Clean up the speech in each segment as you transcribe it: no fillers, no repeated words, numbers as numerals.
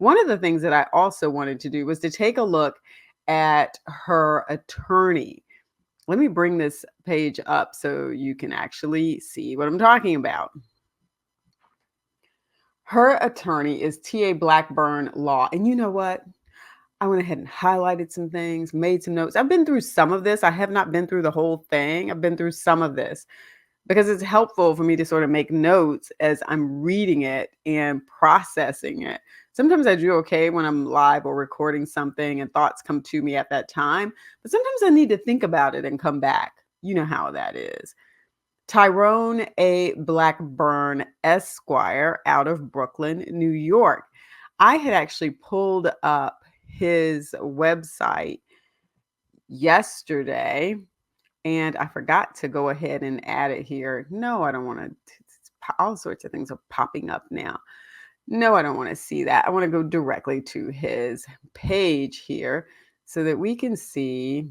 One of the things that I also wanted to do was to take a look at her attorney. Let me bring this page up so you can actually see what I'm talking about. Her attorney is T.A. Blackburn Law. And you know what? I went ahead and highlighted some things, made some notes. I've been through some of this. I have not been through the whole thing. I've been through some of this because it's helpful for me to sort of make notes as I'm reading it and processing it. Sometimes I do okay when I'm live or recording something and thoughts come to me at that time, but sometimes I need to think about it and come back. You know how that is. Tyrone A. Blackburn, Esquire, out of Brooklyn, New York. I had actually pulled up his website yesterday and I forgot to go ahead and add it here. No, I don't want to. All sorts of things are popping up now. No, I don't want to see that. I want to go directly to his page here so that we can see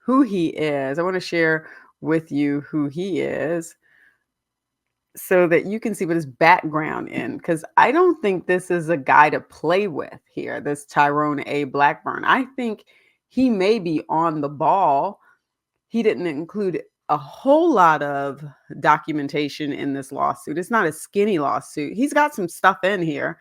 who he is. I want to share with you who he is so that you can see what his background in, because I don't think this is a guy to play with here, this Tyrone A. Blackburn. I think he may be on the ball. He didn't include a whole lot of documentation in this lawsuit. It's not a skinny lawsuit. He's got some stuff in here.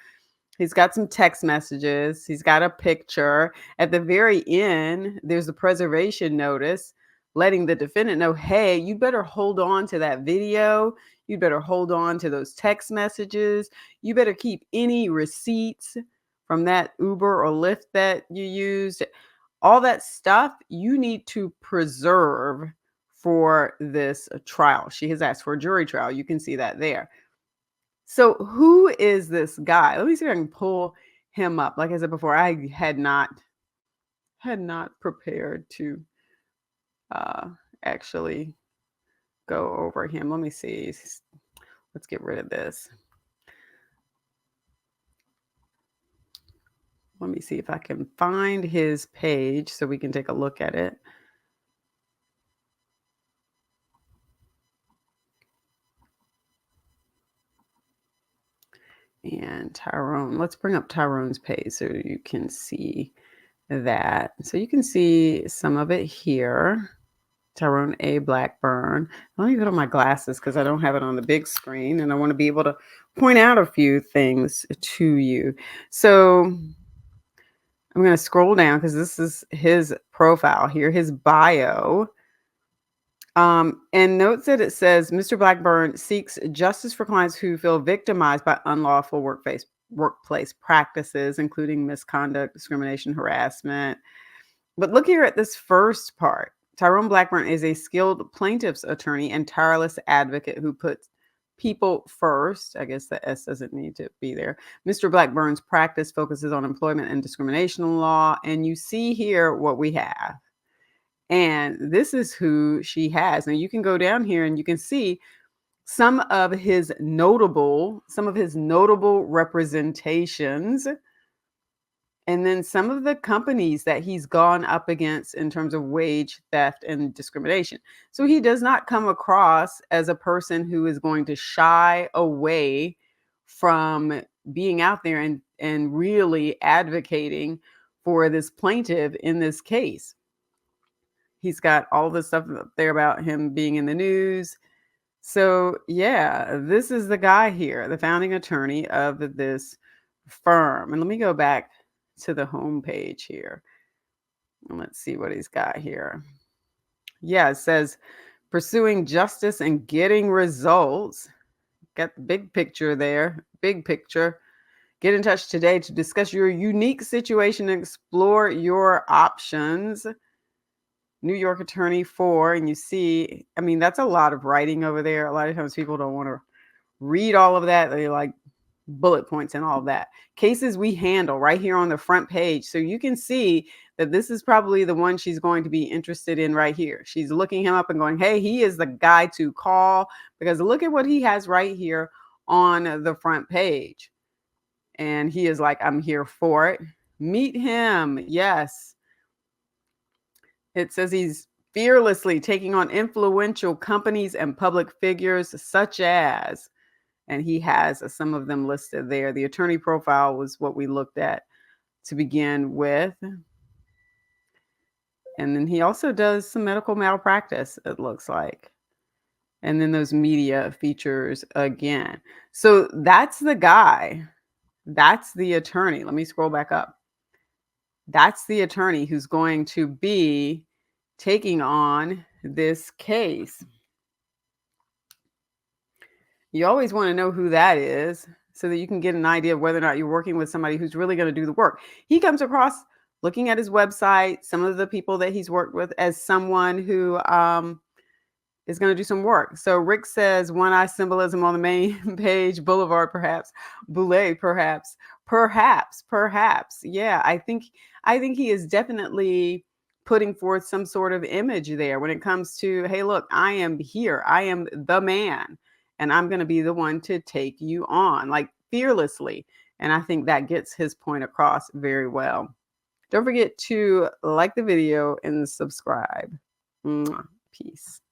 He's got some text messages. He's got a picture. At the very end, there's a preservation notice letting the defendant know, hey, you better hold on to that video. You better hold on to those text messages. You better keep any receipts from that Uber or Lyft that you used. All that stuff you need to preserve for this trial. She has asked for a jury trial. You can see that there. So who is this guy? Let me see if I can pull him up. Like I said before, I had not prepared to actually go over him. Let me see. Let's get rid of this. Let me see if I can find his page so we can take a look at it. And Tyrone, let's bring up Tyrone's page so you can see that. So you can see some of it here. Tyrone A. Blackburn. Let me put on my glasses because I don't have it on the big screen and I want to be able to point out a few things to you. So I'm going to scroll down because this is his profile here, his bio. And note that it says Mr. Blackburn seeks justice for clients who feel victimized by unlawful workplace practices, including misconduct, discrimination, harassment. But look here at this first part. Tyrone Blackburn is a skilled plaintiff's attorney and tireless advocate who puts people first. I guess the S doesn't need to be there. Mr. Blackburn's practice focuses on employment and discrimination law. And you see here what we have. And this is who she has. Now you can go down here and you can see some of his notable representations, and then some of the companies that he's gone up against in terms of wage theft and discrimination. So he does not come across as a person who is going to shy away from being out there and really advocating for this plaintiff in this case. He's got all this stuff up there about him being in the news. So yeah, this is the guy here, the founding attorney of this firm. And let me go back to the home page here. And let's see what he's got here. Yeah, it says pursuing justice and getting results. Got the big picture there, big picture. Get in touch today to discuss your unique situation and explore your options. New York attorney for, and you see, I mean, that's a lot of writing over there. A lot of times people don't want to read all of that. They like bullet points and all of that. Cases we handle right here on the front page. So you can see that this is probably the one she's going to be interested in right here. She's looking him up and going, hey, he is the guy to call, because look at what he has right here on the front page. And he is like, I'm here for it. Meet him. Yes. It says he's fearlessly taking on influential companies and public figures such as, And he has some of them listed there. The attorney profile was what we looked at to begin with. And then he also does some medical malpractice, it looks like. And then those media features again. So that's the guy. That's the attorney. Let me scroll back up. That's the attorney who's going to be taking on this case. You always want to know who that is so that you can get an idea of whether or not you're working with somebody who's really going to do the work. He comes across, looking at his website, some of the people that he's worked with, as someone who is going to do some work. So Rick says one eye symbolism on the main page, Boulevard perhaps, Boulay perhaps, perhaps. Yeah, I think he is definitely putting forth some sort of image there when it comes to, hey, look, I am here. I am the man, and I'm going to be the one to take you on, like, fearlessly. And I think that gets his point across very well. Don't forget to like the video and subscribe. Peace.